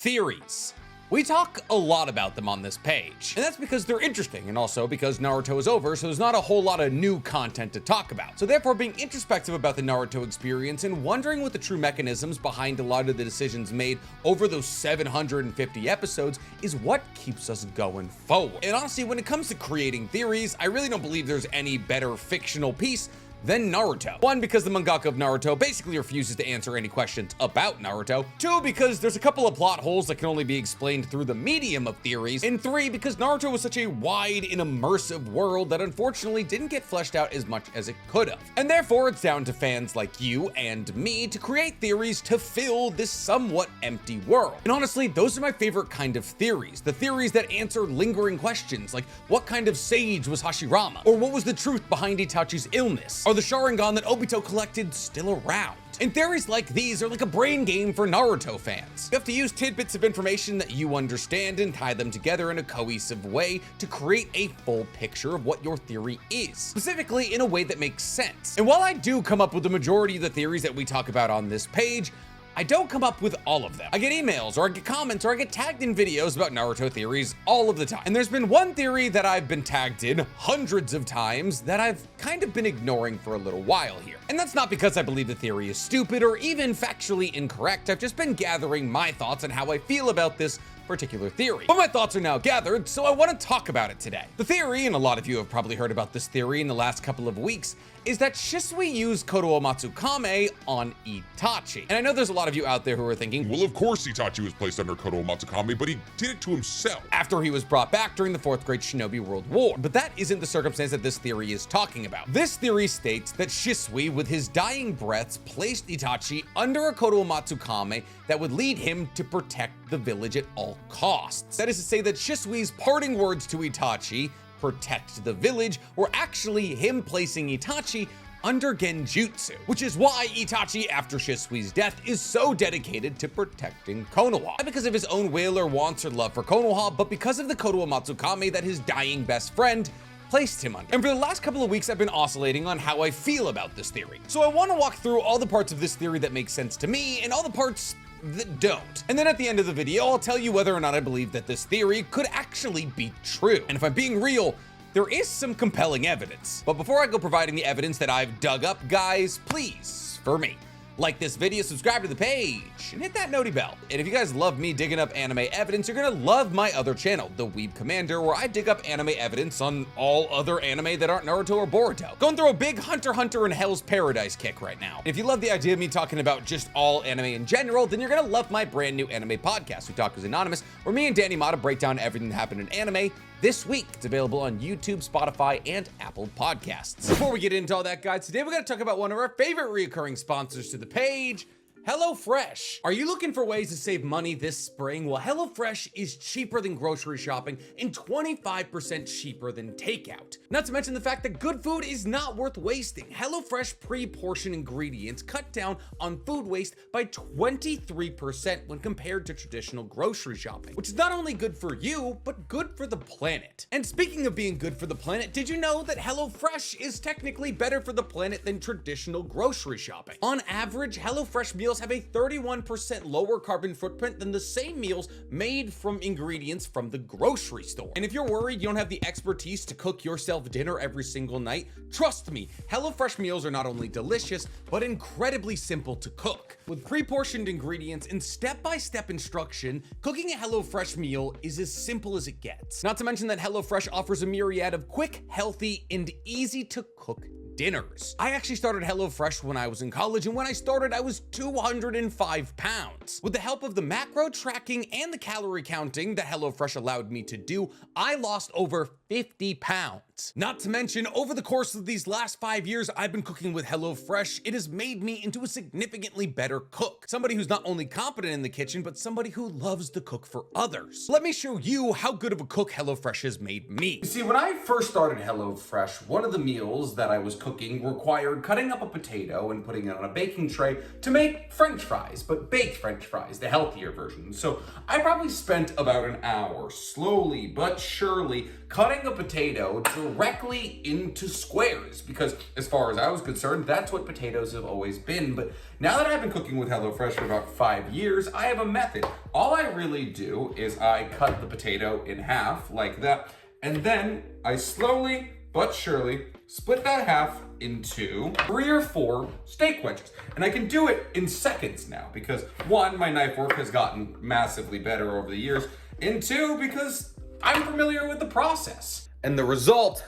Theories. We talk a lot about them on this page, and that's because they're interesting, and also because Naruto is over, so there's not a whole lot of new content to talk about. So therefore, being introspective about the Naruto experience and wondering what the true mechanisms behind a lot of the decisions made over those 750 episodes is what keeps us going forward. And honestly, when it comes to creating theories, I really don't believe there's any better fictional piece than Naruto. One, because the mangaka of Naruto basically refuses to answer any questions about Naruto. Two, because there's a couple of plot holes that can only be explained through the medium of theories. And three, because Naruto was such a wide and immersive world that unfortunately didn't get fleshed out as much as it could have. And therefore, it's down to fans like you and me to create theories to fill this somewhat empty world. And honestly, those are my favorite kind of theories. The theories that answer lingering questions like, what kind of sage was Hashirama? Or what was the truth behind Itachi's illness? Are the Sharingan that Obito collected still around? And theories like these are like a brain game for Naruto fans. You have to use tidbits of information that you understand and tie them together in a cohesive way to create a full picture of what your theory is, specifically in a way that makes sense. And while I do come up with the majority of the theories that we talk about on this page, I don't come up with all of them. I get emails, or I get comments, or I get tagged in videos about Naruto theories all of the time. And there's been one theory that I've been tagged in hundreds of times that I've kind of been ignoring for a little while here. And that's not because I believe the theory is stupid or even factually incorrect. I've just been gathering my thoughts on how I feel about this particular theory. But my thoughts are now gathered, so I want to talk about it today. The theory, and a lot of you have probably heard about this theory in the last couple of weeks, is that Shisui used Kotoamatsukami on Itachi. And I know there's a lot of you out there who are thinking, Well, of course Itachi was placed under Kotoamatsukami, but he did it to himself. after he was brought back during the 4th Great Shinobi World War. But that isn't the circumstance that this theory is talking about. This theory states that Shisui, with his dying breaths, placed Itachi under a Kotoamatsukami that would lead him to protect the village at all costs. That is to say that Shisui's parting words to Itachi, protect the village, were actually him placing Itachi under Genjutsu, which is why Itachi, after Shisui's death, is so dedicated to protecting Konoha. Not because of his own will or wants or love for Konoha, but because of the Kotoamatsukami that his dying best friend placed him under. And for the last couple of weeks, I've been oscillating on how I feel about this theory. So I want to walk through all the parts of this theory that make sense to me and all the parts that don't. And then at the end of the video, I'll tell you whether or not I believe that this theory could actually be true. And if I'm being real, there is some compelling evidence. But before I go providing the evidence that I've dug up, guys, please, for me, like this video, subscribe to the page, and hit that noti bell. And if you guys love me digging up anime evidence, you're gonna love my other channel, The Weeb Commander, where I dig up anime evidence on all other anime that aren't Naruto or Boruto. Going through a big Hunter x Hunter and Hell's Paradise kick right now. If you love the idea of me talking about just all anime in general, then you're gonna love my brand new anime podcast, Who Talk is Anonymous, where me and Danny Mata break down everything that happened in anime this week. It's available on YouTube, Spotify, and Apple Podcasts. Before we get into all that, guys, today we're going to talk about one of our favorite recurring sponsors to the page, HelloFresh. Are you looking for ways to save money this spring? Well, HelloFresh is cheaper than grocery shopping and 25% cheaper than takeout. Not to mention the fact that good food is not worth wasting. HelloFresh pre-portioned ingredients cut down on food waste by 23% when compared to traditional grocery shopping, which is not only good for you, but good for the planet. And speaking of being good for the planet, did you know that HelloFresh is technically better for the planet than traditional grocery shopping? On average, HelloFresh meals have a 31% lower carbon footprint than the same meals made from ingredients from the grocery store. And if you're worried you don't have the expertise to cook yourself dinner every single night, trust me, HelloFresh meals are not only delicious, but incredibly simple to cook. With pre-portioned ingredients and step-by-step instruction, cooking a HelloFresh meal is as simple as it gets. Not to mention that HelloFresh offers a myriad of quick, healthy, and easy to cook dinners. I actually started HelloFresh when I was in college, and when I started, I was 205 pounds. With the help of the macro tracking and the calorie counting that HelloFresh allowed me to do, I lost over 50 pounds. Not to mention, over the course of these last 5 years I've been cooking with HelloFresh, it has made me into a significantly better cook. Somebody who's not only competent in the kitchen, but somebody who loves to cook for others. Let me show you how good of a cook HelloFresh has made me. You see, when I first started HelloFresh, one of the meals that I was cooking required cutting up a potato and putting it on a baking tray to make French fries, but baked French fries, the healthier version. So I probably spent about an hour slowly but surely cutting cutting a potato directly into squares, because as far as I was concerned, that's what potatoes have always been. But now that I've been cooking with HelloFresh for about 5 years, I have a method. All I really do is I cut the potato in half like that, and then I slowly but surely split that half into 3 or 4 steak wedges. And I can do it in seconds now because 1, my knife work has gotten massively better over the years, and 2, because I'm familiar with the process. And the result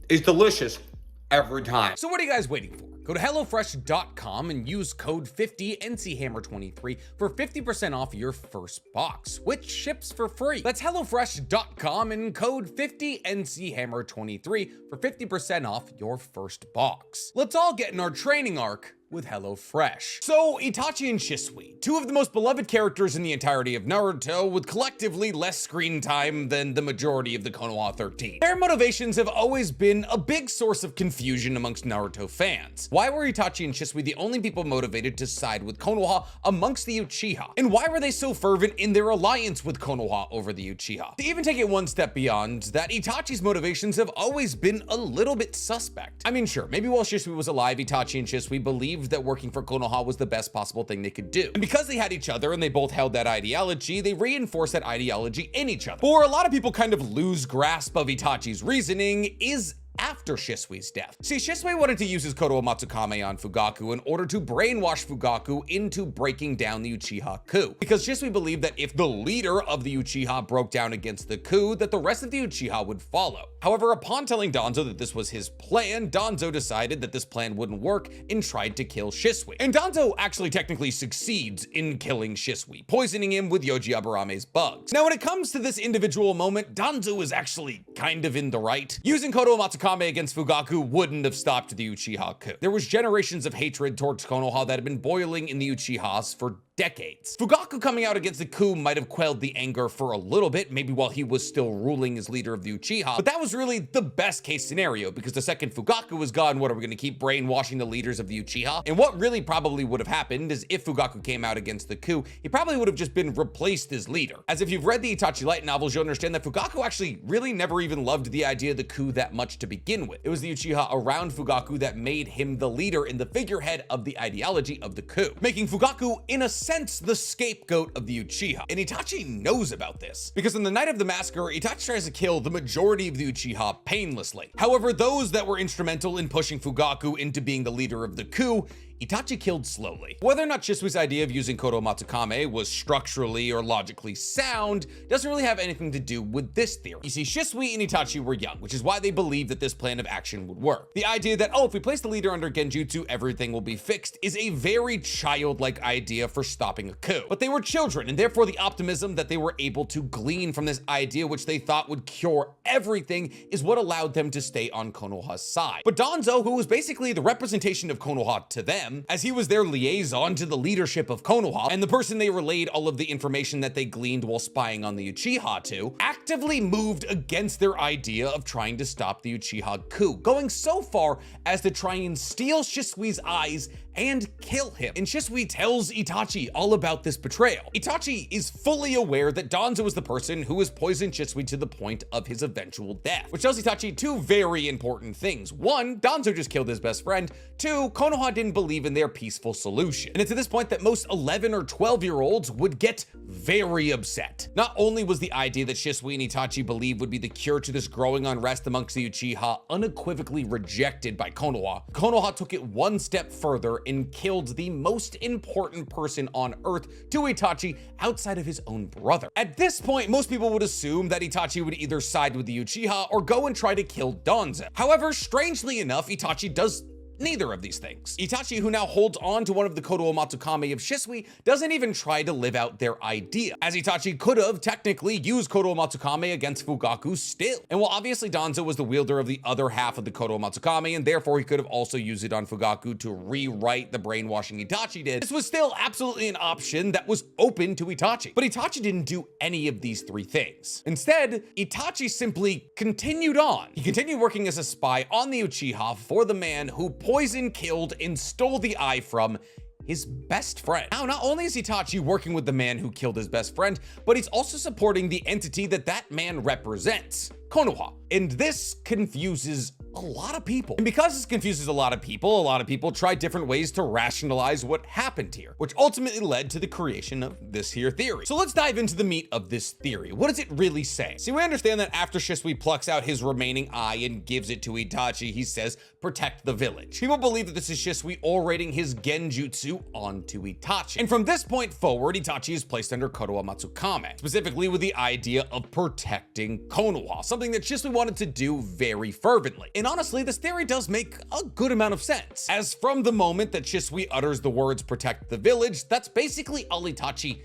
is delicious every time. So what are you guys waiting for? Go to HelloFresh.com and use code 50NCHammer23 for 50% off your first box, which ships for free. That's HelloFresh.com and code 50NCHammer23 for 50% off your first box. Let's all get in our training arc with HelloFresh. So Itachi and Shisui, 2 of the most beloved characters in the entirety of Naruto, with collectively less screen time than the majority of the Konoha 13. Their motivations have always been a big source of confusion amongst Naruto fans. Why were Itachi and Shisui the only people motivated to side with Konoha amongst the Uchiha? And why were they so fervent in their alliance with Konoha over the Uchiha? To even take it one step beyond that, Itachi's motivations have always been a little bit suspect. I mean, sure, maybe while Shisui was alive, Itachi and Shisui believed that working for Konoha was the best possible thing they could do. And because they had each other and they both held that ideology, they reinforced that ideology in each other. But where a lot of people kind of lose grasp of Itachi's reasoning is after Shisui's death. See, Shisui wanted to use his Kotoamatsukami on Fugaku in order to brainwash Fugaku into breaking down the Uchiha coup. Because Shisui believed that if the leader of the Uchiha broke down against the coup, that the rest of the Uchiha would follow. However, upon telling Danzo that this was his plan, Danzo decided that this plan wouldn't work and tried to kill Shisui. And Danzo actually technically succeeds in killing Shisui, poisoning him with Yoji Abarame's bugs. Now, when it comes to this individual moment, Danzo is actually kind of in the right. Using Kotoamatsukami against Fugaku wouldn't have stopped the Uchiha coup. There was generations of hatred towards Konoha that had been boiling in the Uchihas for decades. Fugaku coming out against the coup might have quelled the anger for a little bit, maybe while he was still ruling as leader of the Uchiha, but that was really the best case scenario, because the second Fugaku was gone, what are we going to keep brainwashing the leaders of the Uchiha? And what really probably would have happened is if Fugaku came out against the coup, he probably would have just been replaced as leader. As if you've read the Itachi light novels, you'll understand that Fugaku actually really never even loved the idea of the coup that much to begin with. It was the Uchiha around Fugaku that made him the leader and the figurehead of the ideology of the coup, making Fugaku, in a sense, the scapegoat of the Uchiha. And Itachi knows about this, because on the night of the massacre, Itachi tries to kill the majority of the Uchiha painlessly. However, those that were instrumental in pushing Fugaku into being the leader of the coup, Itachi killed slowly. Whether or not Shisui's idea of using Kotoamatsukami was structurally or logically sound doesn't really have anything to do with this theory. You see, Shisui and Itachi were young, which is why they believed that this plan of action would work. The idea that, oh, if we place the leader under Genjutsu, everything will be fixed, is a very childlike idea for stopping a coup. But they were children, and therefore the optimism that they were able to glean from this idea, which they thought would cure everything, is what allowed them to stay on Konoha's side. But Danzo, who was basically the representation of Konoha to them, as he was their liaison to the leadership of Konoha, and the person they relayed all of the information that they gleaned while spying on the Uchiha to, actively moved against their idea of trying to stop the Uchiha coup, going so far as to try and steal Shisui's eyes and kill him. And Shisui tells Itachi all about this betrayal. Itachi is fully aware that Danzo is the person who has poisoned Shisui to the point of his eventual death, which tells Itachi 2 very important things. 1, Danzo just killed his best friend. 2, Konoha didn't believe in their peaceful solution. And it's at this point that most 11 or 12-year-olds would get very upset. Not only was the idea that Shisui and Itachi believed would be the cure to this growing unrest amongst the Uchiha unequivocally rejected by Konoha, Konoha took it one step further and killed the most important person on Earth to Itachi outside of his own brother. At this point, most people would assume that Itachi would either side with the Uchiha or go and try to kill Danzo. However, strangely enough, Itachi does neither of these things. Itachi, who now holds on to one of the Kotoamatsukami of Shisui, doesn't even try to live out their idea, as Itachi could have technically used Kotoamatsukami against Fugaku still. And while obviously Danzo was the wielder of the other half of the Kotoamatsukami, and therefore he could have also used it on Fugaku to rewrite the brainwashing Itachi did, this was still absolutely an option that was open to Itachi. But Itachi didn't do any of these 3 things. Instead, Itachi simply continued on. He continued working as a spy on the Uchiha for the man who poisoned, killed, and stole the eye from his best friend. Now, not only is Itachi working with the man who killed his best friend, but he's also supporting the entity that that man represents, Konoha. And this confuses a lot of people. And because this confuses a lot of people try different ways to rationalize what happened here, which ultimately led to the creation of this here theory. So let's dive into the meat of this theory. What does it really say? See, we understand that after Shisui plucks out his remaining eye and gives it to Itachi, he says, protect the village. People believe that this is Shisui orating his genjutsu onto Itachi. And from this point forward, Itachi is placed under Kotoamatsukami, specifically with the idea of protecting Konoha, something that Shisui wanted to do very fervently. And honestly, this theory does make a good amount of sense, as from the moment that Shisui utters the words protect the village, that's basically all Itachi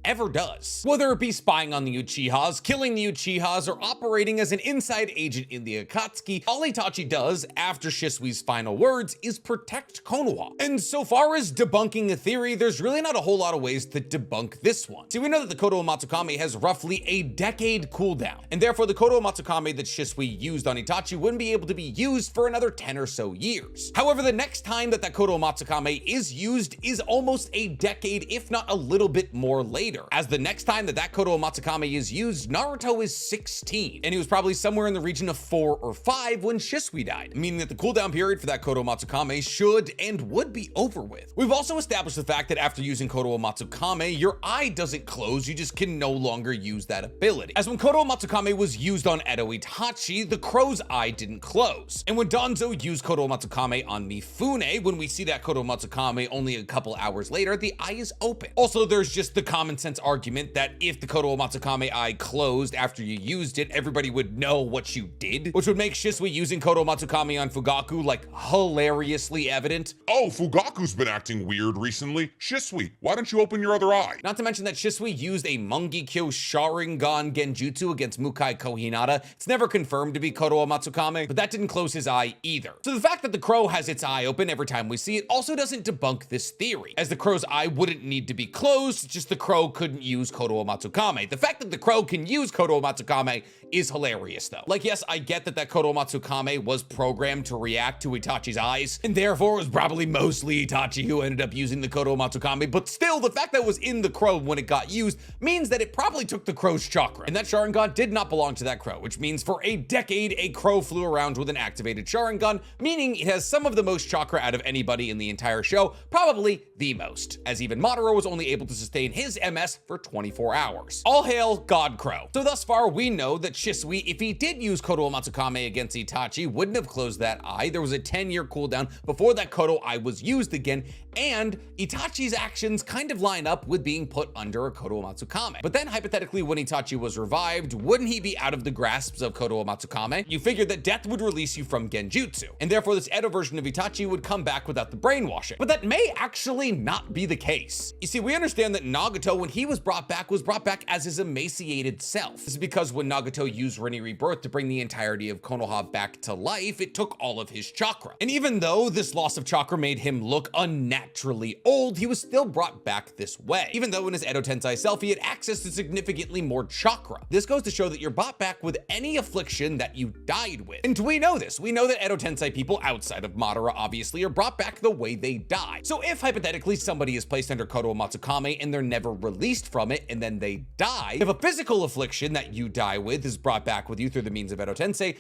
ever does. Whether it be spying on the Uchihas, killing the Uchihas, or operating as an inside agent in the Akatsuki, all Itachi does after Shisui's final words is protect Konoha. And so far as debunking a theory, there's really not a whole lot of ways to debunk this one. See, we know that the Kotoamatsukami has roughly a decade cooldown, and therefore the Kotoamatsukami that Shisui used on Itachi wouldn't be able to be used for another 10 or so years. However, the next time that Kotoamatsukami is used is almost a decade, if not a little bit more later, as the next time that Kotoamatsukami is used, Naruto is 16, and he was probably somewhere in the region of 4 or 5 when Shisui died, meaning that the cooldown period for that Kotoamatsukami should and would be over with. We've also established the fact that after using Kotoamatsukami, your eye doesn't close, you just can no longer use that ability. As when Kotoamatsukami was used on Edo Itachi, the crow's eye didn't close. And when Danzo used Kotoamatsukami on Mifune, when we see that Kotoamatsukami only a couple hours later, the eye is open. Also, there's just the common sense argument that if the Kotoamatsukami eye closed after you used it, everybody would know what you did, which would make Shisui using Kotoamatsukami on Fugaku like hilariously evident. Oh, Fugaku's been acting weird recently. Shisui, why don't you open your other eye? Not to mention that Shisui used a Mangekyo Sharingan Genjutsu against Mukai Kohinata. It's never confirmed to be Kotoamatsukami, but that didn't close his eye either. So the fact that the crow has its eye open every time we see it also doesn't debunk this theory, as the crow's eye wouldn't need to be closed, just the crow couldn't use Kotoamatsukami. The fact that the crow can use Kotoamatsukami is hilarious though. Like, yes, I get that Kotoamatsukami was programmed to react to Itachi's eyes, and therefore it was probably mostly Itachi who ended up using the Kotoamatsukami, but still, the fact that it was in the crow when it got used means that it probably took the crow's chakra, and that Sharingan did not belong to that crow, which means for a decade, a crow flew around with an activated Sharingan, meaning it has some of the most chakra out of anybody in the entire show, probably the most, as even Madara was only able to sustain his MS for 24 hours. All hail God Crow. So thus far, we know that Shisui, if he did use Kotoamatsukami against Itachi, wouldn't have closed that eye. There was a 10-year cooldown before that Koto eye was used again, and Itachi's actions kind of line up with being put under a Kotoamatsukami. But then, hypothetically, when Itachi was revived, wouldn't he be out of the grasps of Kotoamatsukami? You figured that death would release you from Genjutsu, and therefore this Edo version of Itachi would come back without the brainwashing. But that may actually not be the case. You see, we understand that Nagato, when he was brought back as his emaciated self. This is because when Nagato used Rinne Rebirth to bring the entirety of Konoha back to life, it took all of his chakra. And even though this loss of chakra made him look unnaturally old, he was still brought back this way. Even though in his Edo Tensei self, he had access to significantly more chakra. This goes to show that you're brought back with any affliction that you died with. And we know this. We know that Edo Tensei people outside of Madara obviously are brought back the way they die. So if hypothetically somebody is placed under Kotoamatsukami and they're never released from it and then they die, if a physical affliction that you die with is brought back with you through the means of Edo Tensei,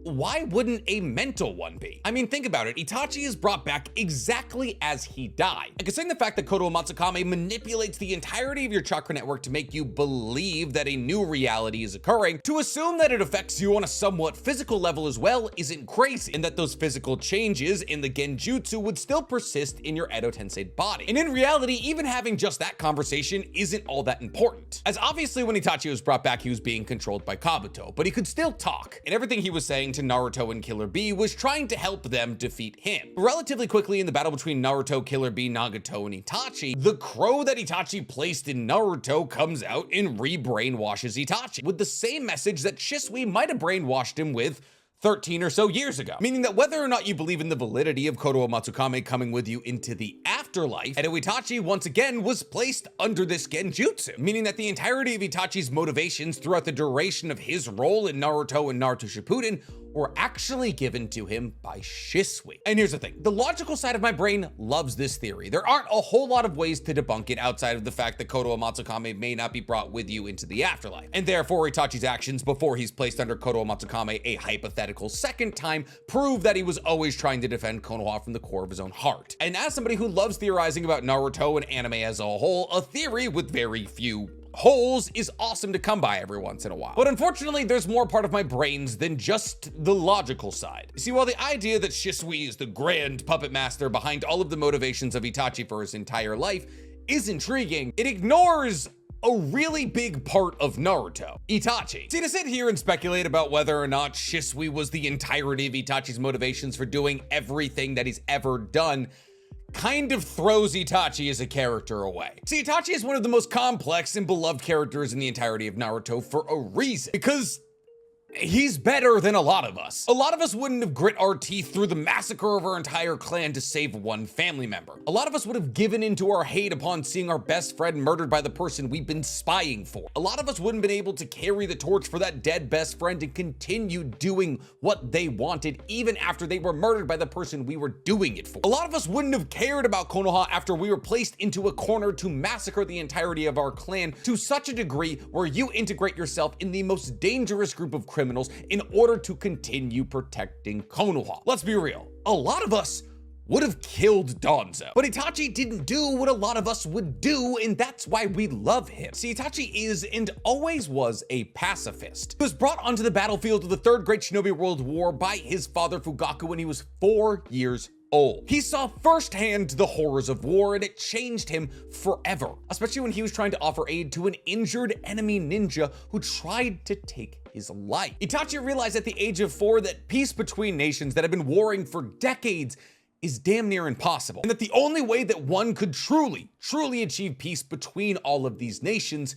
why wouldn't a mental one be? I mean, think about it. Itachi is brought back exactly as he died. And considering the fact that Kotoamatsukami manipulates the entirety of your chakra network to make you believe that a new reality is occurring, to assume that it affects you on a somewhat physical level as well isn't crazy, and that those physical changes in the Genjutsu would still persist in your Edo Tensei body. And in reality, even having just that conversation isn't all that important, as obviously when Itachi was brought back, he was being controlled by Kabuto, but he could still talk, and everything he was saying to Naruto and Killer Bee was trying to help them defeat him. Relatively quickly in the battle between Naruto, Killer Bee, Nagato, and Itachi, the crow that Itachi placed in Naruto comes out and re-brainwashes Itachi with the same message that Shisui might have brainwashed him with 13 or so years ago. Meaning that whether or not you believe in the validity of Kotoamatsukami coming with you into the afterlife, Edo Itachi once again was placed under this Genjutsu, meaning that the entirety of Itachi's motivations throughout the duration of his role in Naruto and Naruto Shippuden were actually given to him by Shisui. And here's the thing, the logical side of my brain loves this theory. There aren't a whole lot of ways to debunk it outside of the fact that Kotoamatsukami may not be brought with you into the afterlife. And therefore, Itachi's actions before he's placed under Kotoamatsukami a hypothetical second time prove that he was always trying to defend Konoha from the core of his own heart. And as somebody who loves theorizing about Naruto and anime as a whole, a theory with very few holes is awesome to come by every once in a while. But unfortunately, there's more part of my brains than just the logical side. See, while the idea that Shisui is the grand puppet master behind all of the motivations of Itachi for his entire life is intriguing, it ignores a really big part of Naruto, Itachi. See, to sit here and speculate about whether or not Shisui was the entirety of Itachi's motivations for doing everything that he's ever done kind of throws Itachi as a character away. See, Itachi is one of the most complex and beloved characters in the entirety of Naruto for a reason, because he's better than a lot of us. A lot of us wouldn't have grit our teeth through the massacre of our entire clan to save one family member. A lot of us would have given into our hate upon seeing our best friend murdered by the person we've been spying for. A lot of us wouldn't have been able to carry the torch for that dead best friend and continue doing what they wanted even after they were murdered by the person we were doing it for. A lot of us wouldn't have cared about Konoha after we were placed into a corner to massacre the entirety of our clan to such a degree where you integrate yourself in the most dangerous group of criminals in order to continue protecting Konoha. Let's be real, a lot of us would have killed Danzo. But Itachi didn't do what a lot of us would do, and that's why we love him. See, Itachi is and always was a pacifist. He was brought onto the battlefield of the Third Great Shinobi World War by his father Fugaku when he was 4 years old. He saw firsthand the horrors of war, and it changed him forever, especially when he was trying to offer aid to an injured enemy ninja who tried to take his life. Itachi realized at the age of 4 that peace between nations that have been warring for decades is damn near impossible, and that the only way that one could truly achieve peace between all of these nations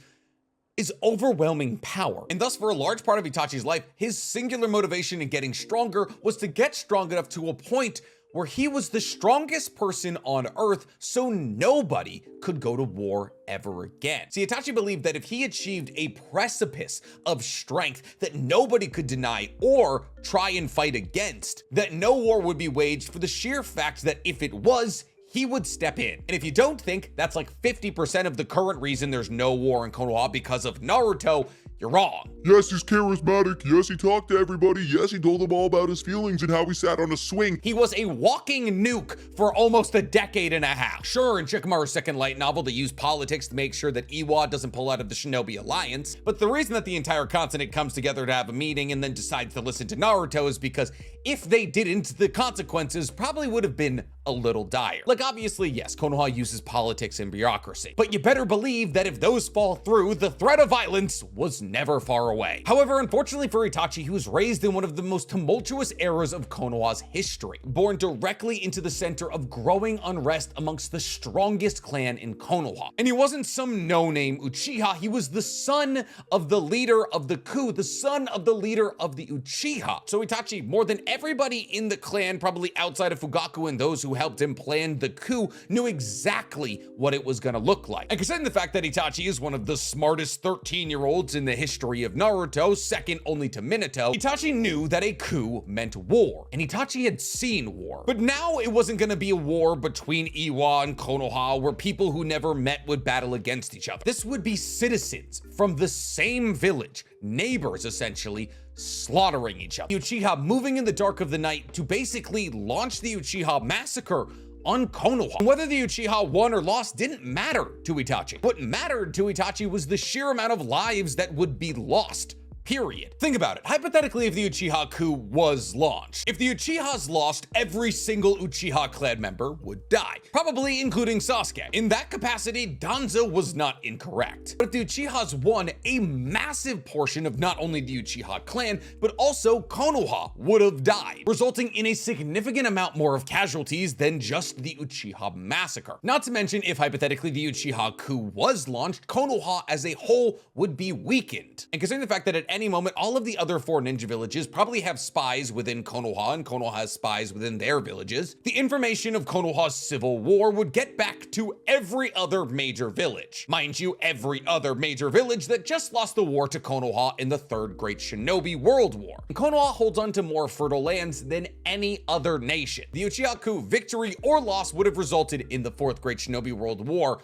is overwhelming power. And thus, for a large part of Itachi's life, his singular motivation in getting stronger was to get strong enough to a point where he was the strongest person on Earth, so nobody could go to war ever again. See, Itachi believed that if he achieved a precipice of strength that nobody could deny or try and fight against, that no war would be waged for the sheer fact that if it was, he would step in. And if you don't think that's like 50% of the current reason there's no war in Konoha because of Naruto, you're wrong. Yes, he's charismatic. Yes, he talked to everybody. Yes, he told them all about his feelings and how he sat on a swing. He was a walking nuke for almost a decade and a half. Sure, in Shikamaru's second light novel, they use politics to make sure that Iwa doesn't pull out of the Shinobi Alliance. But the reason that the entire continent comes together to have a meeting and then decides to listen to Naruto is because if they didn't, the consequences probably would have been a little dire. Like, obviously, yes, Konoha uses politics and bureaucracy, but you better believe that if those fall through, the threat of violence was never far away. However, unfortunately for Itachi, he was raised in one of the most tumultuous eras of Konoha's history, born directly into the center of growing unrest amongst the strongest clan in Konoha. And he wasn't some no-name Uchiha, he was the son of the leader of the coup, the son of the leader of the Uchiha. So Itachi, more than everybody in the clan, probably outside of Fugaku and those who helped him plan the coup, knew exactly what it was gonna look like. And considering the fact that Itachi is one of the smartest 13-year-olds in the history of Naruto, second only to Minato, Itachi knew that a coup meant war, and Itachi had seen war. But now it wasn't gonna be a war between Iwa and Konoha where people who never met would battle against each other. This would be citizens from the same village, neighbors essentially, slaughtering each other. The Uchiha moving in the dark of the night to basically launch the Uchiha massacre on Konoha. Whether the Uchiha won or lost didn't matter to Itachi. What mattered to Itachi was the sheer amount of lives that would be lost. Period. Think about it. Hypothetically, if the Uchiha coup was launched, if the Uchihas lost, every single Uchiha clan member would die, probably including Sasuke. In that capacity, Danzo was not incorrect. But if the Uchihas won, a massive portion of not only the Uchiha clan, but also Konoha would have died, resulting in a significant amount more of casualties than just the Uchiha massacre. Not to mention, if hypothetically the Uchiha coup was launched, Konoha as a whole would be weakened. And considering the fact that at any any moment, all of the other 4 ninja villages probably have spies within Konoha, and Konoha has spies within their villages. The information of Konoha's civil war would get back to every other major village. Mind you, every other major village that just lost the war to Konoha in the Third Great Shinobi World War. And Konoha holds on to more fertile lands than any other nation. The Uchiha-ku victory or loss would have resulted in the Fourth Great Shinobi World War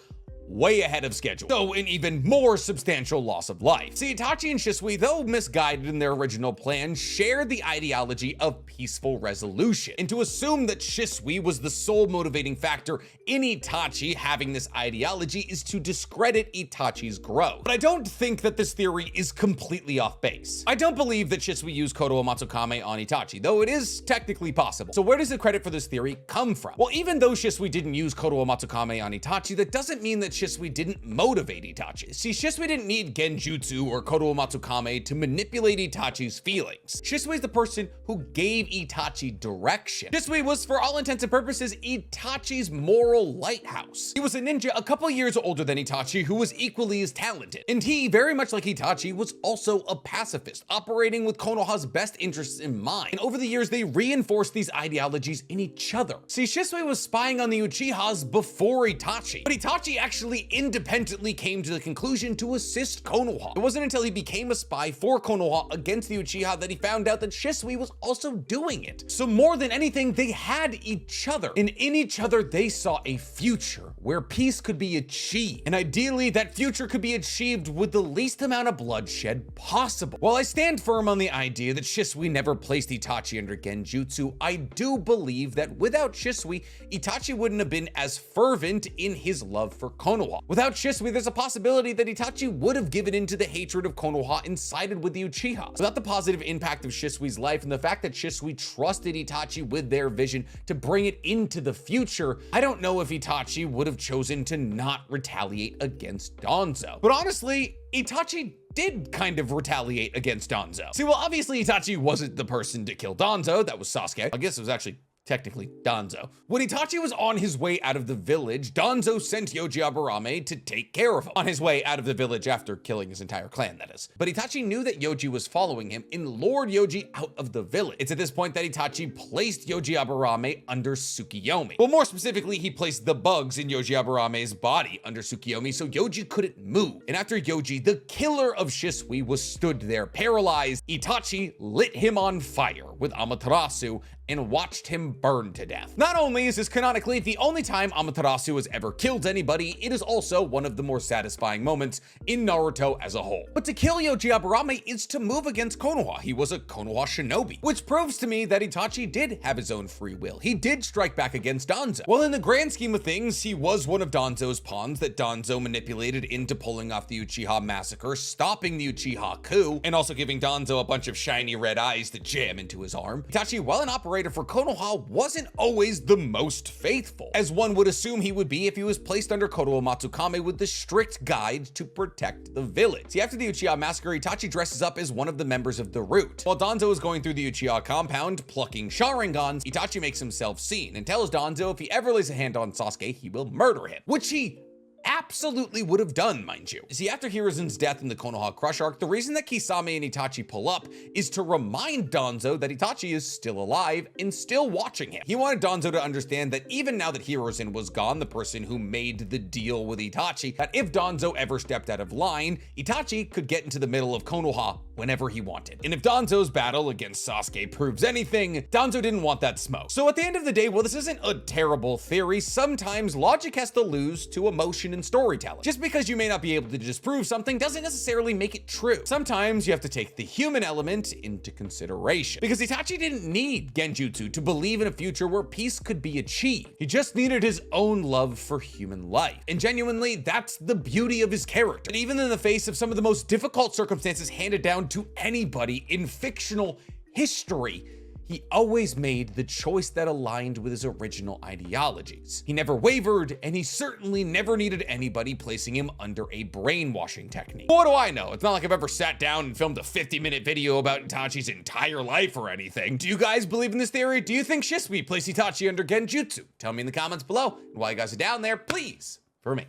way ahead of schedule, though an even more substantial loss of life. See, Itachi and Shisui, though misguided in their original plan, shared the ideology of peaceful resolution, and to assume that Shisui was the sole motivating factor in Itachi having this ideology is to discredit Itachi's growth. But I don't think that this theory is completely off base. I don't believe that Shisui used Kotoamatsukami on Itachi, though it is technically possible. So where does the credit for this theory come from? Well, even though Shisui didn't use Kotoamatsukami on Itachi, that doesn't mean that Shisui didn't motivate Itachi. See, Shisui didn't need Genjutsu or Kotoamatsukami to manipulate Itachi's feelings. Shisui is the person who gave Itachi direction. Shisui was, for all intents and purposes, Itachi's moral lighthouse. He was a ninja a couple years older than Itachi who was equally as talented. And he, very much like Itachi, was also a pacifist, operating with Konoha's best interests in mind. And over the years, they reinforced these ideologies in each other. See, Shisui was spying on the Uchihas before Itachi, but Itachi actually independently came to the conclusion to assist Konoha. It wasn't until he became a spy for Konoha against the Uchiha that he found out that Shisui was also doing it. So more than anything, they had each other, and in each other they saw a future where peace could be achieved, and ideally that future could be achieved with the least amount of bloodshed possible. While I stand firm on the idea that Shisui never placed Itachi under Genjutsu, I do believe that without Shisui, Itachi wouldn't have been as fervent in his love for Konoha. Without Shisui, there's a possibility that Itachi would have given in to the hatred of Konoha and sided with the Uchiha. Without the positive impact of Shisui's life and the fact that Shisui trusted Itachi with their vision to bring it into the future, I don't know if Itachi would have chosen to not retaliate against Danzo. But honestly, Itachi did kind of retaliate against Danzo. See, well, obviously Itachi wasn't the person to kill Danzo, that was Sasuke. I guess it was actually technically Danzo. When Itachi was on his way out of the village, Danzo sent Yoji Aburame to take care of him. On his way out of the village after killing his entire clan, that is. But Itachi knew that Yoji was following him and lured Yoji out of the village. It's at this point that Itachi placed Yoji Aburame under Tsukiyomi. Well, more specifically, he placed the bugs in Yoji Aburame's body under Tsukiyomi so Yoji couldn't move. And after Yoji, the killer of Shisui, was stood there paralyzed, Itachi lit him on fire with Amaterasu and watched him burn to death. Not only is this canonically the only time Amaterasu has ever killed anybody, it is also one of the more satisfying moments in Naruto as a whole. But to kill Yoji Aburame is to move against Konoha. He was a Konoha shinobi, which proves to me that Itachi did have his own free will. He did strike back against Danzo. Well, in the grand scheme of things, he was one of Danzo's pawns that Danzo manipulated into pulling off the Uchiha massacre, stopping the Uchiha coup, and also giving Danzo a bunch of shiny red eyes to jam into his arm. Itachi, while an operator for Konoha, wasn't always the most faithful, as one would assume he would be if he was placed under Kotoamatsukami with the strict guide to protect the village. See, after the Uchiha massacre, Itachi dresses up as one of the members of the Root. While Danzo is going through the Uchiha compound, plucking Sharingans, Itachi makes himself seen and tells Danzo if he ever lays a hand on Sasuke, he will murder him, which he absolutely would have done, mind you. See, after Hiruzen's death in the Konoha Crush arc, the reason that Kisame and Itachi pull up is to remind Danzo that Itachi is still alive and still watching him. He wanted Danzo to understand that even now that Hiruzen was gone, the person who made the deal with Itachi, that if Danzo ever stepped out of line, Itachi could get into the middle of Konoha whenever he wanted. And if Danzo's battle against Sasuke proves anything, Danzo didn't want that smoke. So at the end of the day, while this isn't a terrible theory, sometimes logic has to lose to emotion and storytelling. Just because you may not be able to disprove something doesn't necessarily make it true. Sometimes you have to take the human element into consideration. Because Itachi didn't need Genjutsu to believe in a future where peace could be achieved. He just needed his own love for human life. And genuinely, that's the beauty of his character. And even in the face of some of the most difficult circumstances handed down to anybody in fictional history, he always made the choice that aligned with his original ideologies. He never wavered, and he certainly never needed anybody placing him under a brainwashing technique. What do I know? It's not like I've ever sat down and filmed a 50-minute video about Itachi's entire life or anything. Do you guys believe in this theory? Do you think Shisui placed Itachi under Genjutsu? Tell me in the comments below. And while you guys are down there, please, for me,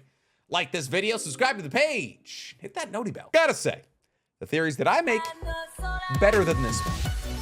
like this video, subscribe to the page, hit that noti bell. Gotta say, the theories that I make better than this one.